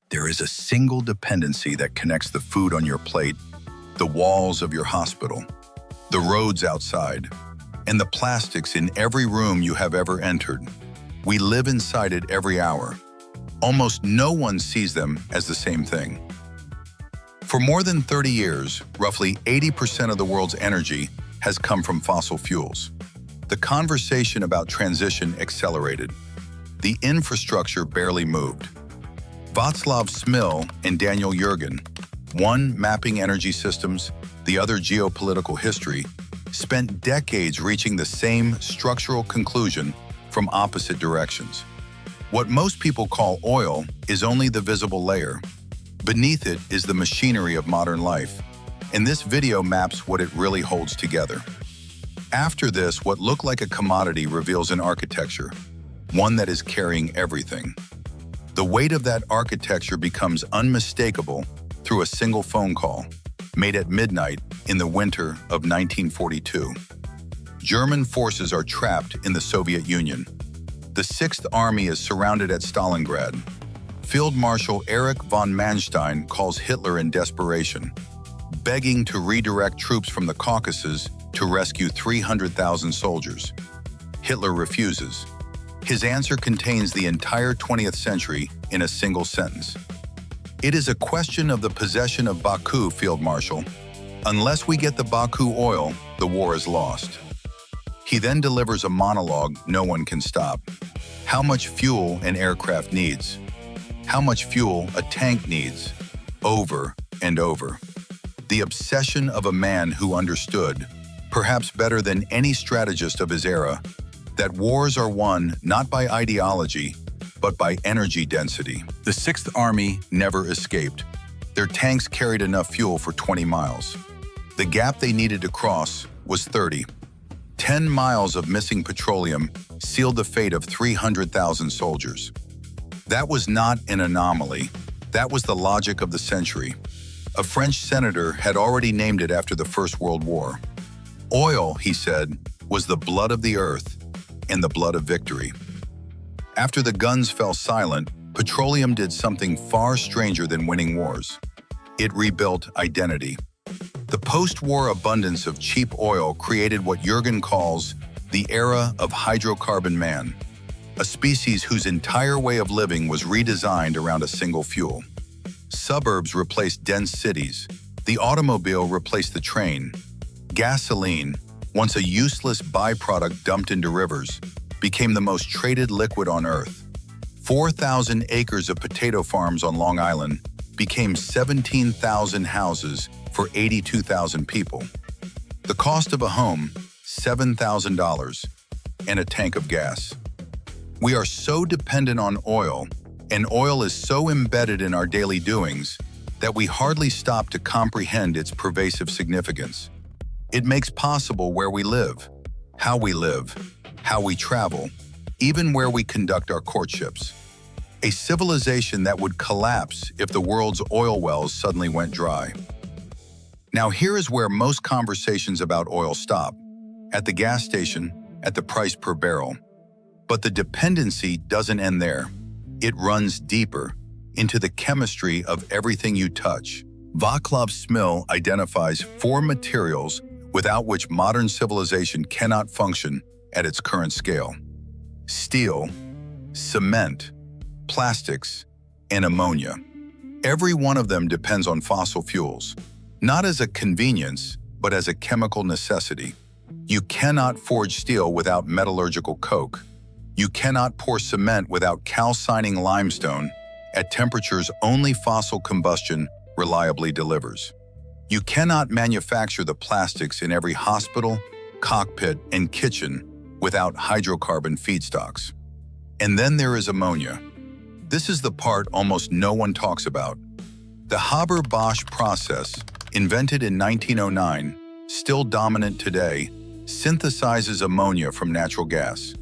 There is a single dependency that connects the food on your plate, the walls of your hospital, the roads outside, and the plastics in every room you have ever entered. We live inside it every hour. Almost no one sees them as the same thing. For more than 30 years, roughly 80% of the world's energy has come from fossil fuels. The conversation about transition accelerated. The infrastructure barely moved. Vaclav Smil and Daniel Yergin, one mapping energy systems, the other geopolitical history, spent decades reaching the same structural conclusion from opposite directions. What most people call oil is only the visible layer. Beneath it is the machinery of modern life, and this video maps what it really holds together. After this, what looked like a commodity reveals an architecture, one that is carrying everything. The weight of that architecture becomes unmistakable through a single phone call, made at midnight in the winter of 1942. German forces are trapped in the Soviet Union. The Sixth Army is surrounded at Stalingrad. Field Marshal Erich von Manstein calls Hitler in desperation, begging to redirect troops from the Caucasus to rescue 300,000 soldiers. Hitler refuses. His answer contains the entire 20th century in a single sentence. It is a question of the possession of Baku, Field Marshal. Unless we get the Baku oil, the war is lost. He then delivers a monologue no one can stop. How much fuel an aircraft needs. How much fuel a tank needs. Over and over. The obsession of a man who understood, perhaps better than any strategist of his era, that wars are won not by ideology, but by energy density. The Sixth Army never escaped. Their tanks carried enough fuel for 20 miles. The gap they needed to cross was 30. 10 miles of missing petroleum sealed the fate of 300,000 soldiers. That was not an anomaly. That was the logic of the century. A French senator had already named it after the First World War. Oil, he said, was the blood of the earth and the blood of victory. After the guns fell silent, petroleum did something far stranger than winning wars. It rebuilt identity. The post-war abundance of cheap oil created what Yergin calls the era of Hydrocarbon Man, a species whose entire way of living was redesigned around a single fuel. Suburbs replaced dense cities. The automobile replaced the train. Gasoline, once a useless byproduct dumped into rivers, became the most traded liquid on Earth. 4,000 acres of potato farms on Long Island became 17,000 houses for 82,000 people. The cost of a home, $7,000, and a tank of gas. We are so dependent on oil, and oil is so embedded in our daily doings, that we hardly stop to comprehend its pervasive significance. It makes possible where we live, how we travel, even where we conduct our courtships. A civilization that would collapse if the world's oil wells suddenly went dry. Now here is where most conversations about oil stop, at the gas station, at the price per barrel. But the dependency doesn't end there. It runs deeper, into the chemistry of everything you touch. Vaclav Smil identifies 4 materials without which modern civilization cannot function at its current scale: steel, cement, plastics, and ammonia. Every one of them depends on fossil fuels, not as a convenience, but as a chemical necessity. You cannot forge steel without metallurgical coke. You cannot pour cement without calcining limestone at temperatures only fossil combustion reliably delivers. You cannot manufacture the plastics in every hospital, cockpit, and kitchen without hydrocarbon feedstocks. And then there is ammonia. This is the part almost no one talks about. The Haber-Bosch process, invented in 1909, still dominant today, synthesizes ammonia from natural gas.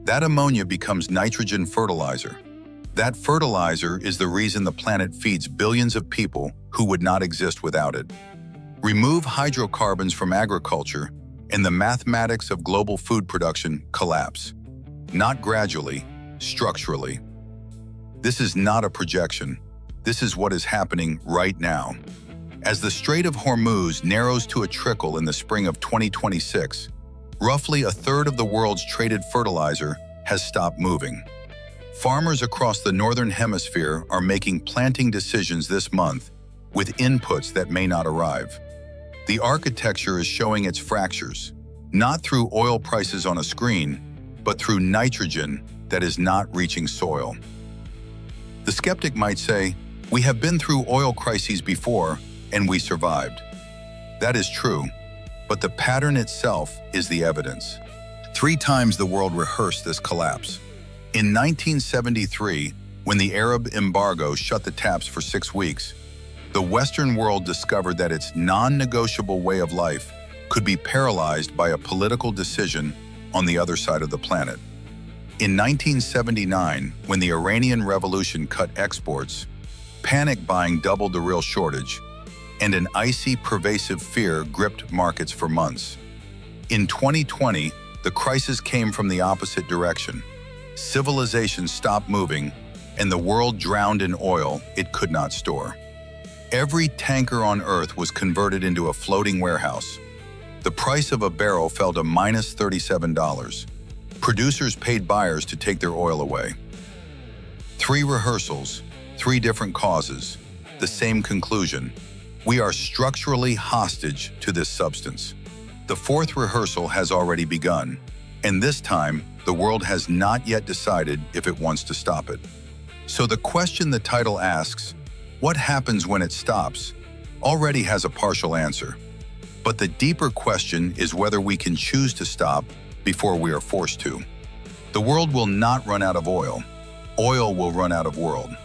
That ammonia becomes nitrogen fertilizer. That fertilizer is the reason the planet feeds billions of people who would not exist without it. Remove hydrocarbons from agriculture, and the mathematics of global food production collapse. Not gradually, structurally. This is not a projection. This is what is happening right now. As the Strait of Hormuz narrows to a trickle in the spring of 2026, roughly a third of the world's traded fertilizer has stopped moving. Farmers across the Northern Hemisphere are making planting decisions this month with inputs that may not arrive. The architecture is showing its fractures, not through oil prices on a screen, but through nitrogen that is not reaching soil. The skeptic might say, "We have been through oil crises before, and we survived." That is true, but the pattern itself is the evidence. 3 times the world rehearsed this collapse. In 1973, when the Arab embargo shut the taps for 6 weeks, the Western world discovered that its non-negotiable way of life could be paralyzed by a political decision on the other side of the planet. In 1979, when the Iranian Revolution cut exports, panic buying doubled the real shortage, and an icy, pervasive fear gripped markets for months. In 2020, the crisis came from the opposite direction. Civilization stopped moving, and the world drowned in oil it could not store. Every tanker on Earth was converted into a floating warehouse. The price of a barrel fell to minus $37. Producers paid buyers to take their oil away. 3 rehearsals, 3 different causes, the same conclusion. We are structurally hostage to this substance. The 4th rehearsal has already begun, and this time, the world has not yet decided if it wants to stop it. So the question the title asks, what happens when it stops, already has a partial answer. But the deeper question is whether we can choose to stop before we are forced to. The world will not run out of oil. Oil will run out of world.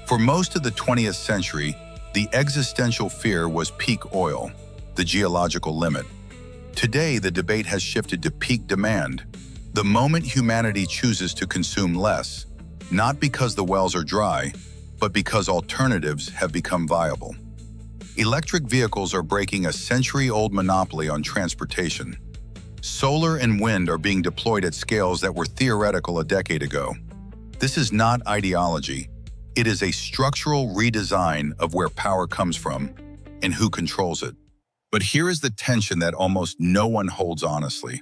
For most of the 20th century, the existential fear was peak oil, the geological limit. Today, the debate has shifted to peak demand, the moment humanity chooses to consume less, not because the wells are dry, but because alternatives have become viable. Electric vehicles are breaking a century-old monopoly on transportation. Solar and wind are being deployed at scales that were theoretical a decade ago. This is not ideology. It is a structural redesign of where power comes from and who controls it. But here is the tension that almost no one holds honestly.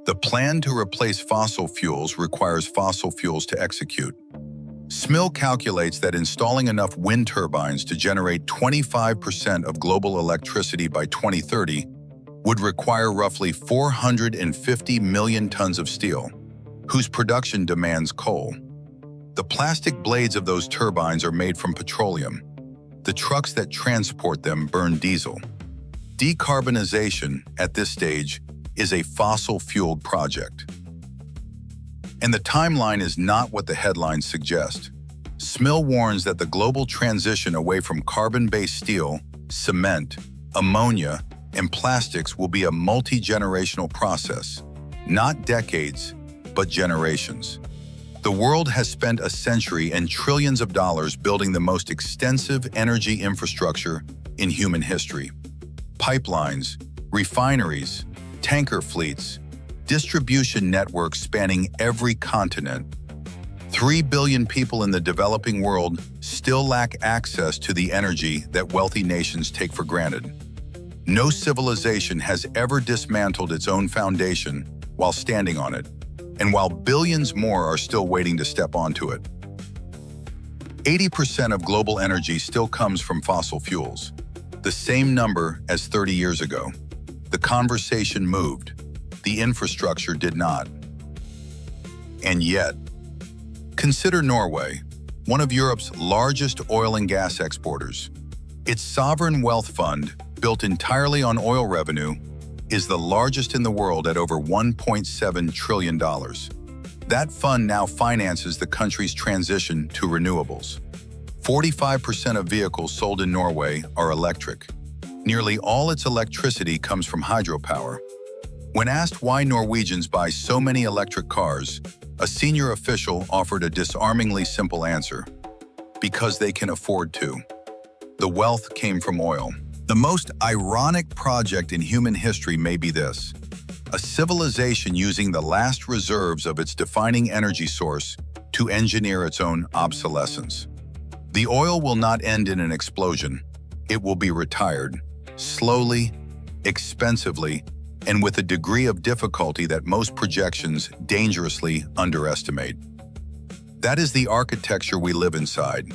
The plan to replace fossil fuels requires fossil fuels to execute. Smil calculates that installing enough wind turbines to generate 25% of global electricity by 2030 would require roughly 450 million tons of steel, whose production demands coal. The plastic blades of those turbines are made from petroleum. The trucks that transport them burn diesel. Decarbonization, at this stage, is a fossil-fueled project. And the timeline is not what the headlines suggest. Smil warns that the global transition away from carbon-based steel, cement, ammonia, and plastics will be a multi-generational process, not decades, but generations. The world has spent a century and trillions of dollars building the most extensive energy infrastructure in human history. Pipelines, refineries, tanker fleets, distribution networks spanning every continent. 3 billion people in the developing world still lack access to the energy that wealthy nations take for granted. No civilization has ever dismantled its own foundation while standing on it, and while billions more are still waiting to step onto it. 80% of global energy still comes from fossil fuels, the same number as 30 years ago. The conversation moved. The infrastructure did not. And yet, consider Norway, one of Europe's largest oil and gas exporters. Its sovereign wealth fund, built entirely on oil revenue, is the largest in the world at over $1.7 trillion. That fund now finances the country's transition to renewables. 45% of vehicles sold in Norway are electric. Nearly all its electricity comes from hydropower. When asked why Norwegians buy so many electric cars, a senior official offered a disarmingly simple answer: because they can afford to. The wealth came from oil. The most ironic project in human history may be this: a civilization using the last reserves of its defining energy source to engineer its own obsolescence. The oil will not end in an explosion. It will be retired, slowly, expensively, and with a degree of difficulty that most projections dangerously underestimate. That is the architecture we live inside.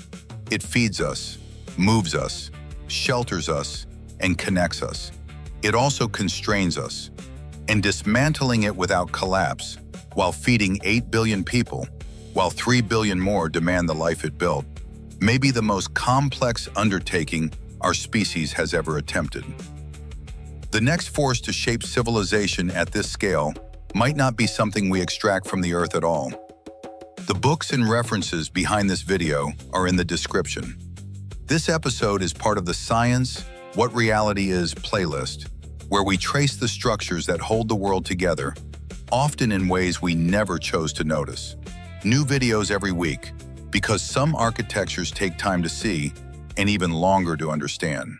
It feeds us, moves us, shelters us, and connects us. It also constrains us. And dismantling it without collapse, while feeding 8 billion people, while 3 billion more demand the life it built, may be the most complex undertaking our species has ever attempted. The next force to shape civilization at this scale might not be something we extract from the Earth at all. The books and references behind this video are in the description. This episode is part of the Science, What Reality Is playlist, where we trace the structures that hold the world together, often in ways we never chose to notice. New videos every week, because some architectures take time to see and even longer to understand.